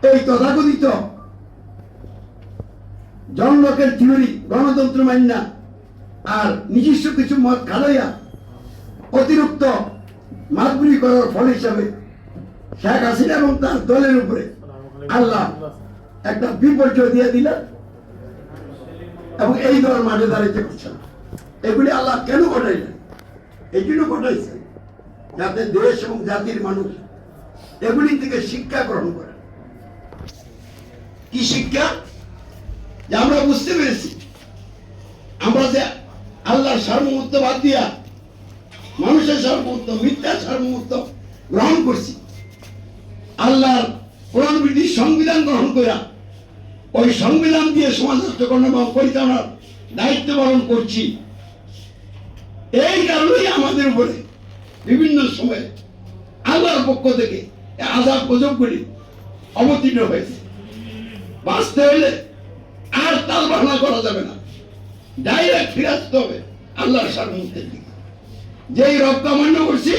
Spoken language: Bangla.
এই তথাকথিত জনলোকের থিওরি গণতন্ত্র মান্না আর নিজস্ব কিছু মত খালাইয়া অতিরিক্ত মাতবুরি করার ফল হিসাবে শেখ হাসিনা এবং তার দলের উপরে আল্লাহ একটা বিপর্যয় দিয়ে দিলেন এবং এই দল মাঠে দাঁড়াইতে পারছে না। এগুলি আল্লাহ কেন ঘটাইলেন? এই জন্য ঘটাইছেন যাতে দেশ এবং জাতির মানুষ এগুলি থেকে শিক্ষা গ্রহণ করে। কি শিক্ষা? যে আমরা বুঝতে পেরেছি আমরা যে আল্লাহর সার্বভৌমত্ব বাদ দিয়া মানুষের সার্বভৌমত্ব, মিথ্যার সার্বভৌমত্ব গ্রহণ করছি, আল্লাহর কোরআন ভিত্তিক সংবিধান গ্রহণ করা ওই সংবিধান দিয়ে সমাজ রাষ্ট্রকর্ম পরিচালনার দায়িত্ব পালন করছি। এই কারণেই আমাদের উপরে বিভিন্ন সময়ে আল্লাহর পক্ষ থেকে আযাব গজবগুলি অবতীর্ণ হয়েছে। বাঁচতে হলে আর তাল বাহানা করা যাবে না, ডাইরেক্ট ফিরে আসতে হবে আল্লাহর সার্বভৌমত্বের দিকে। যেই রব অমান্য করছি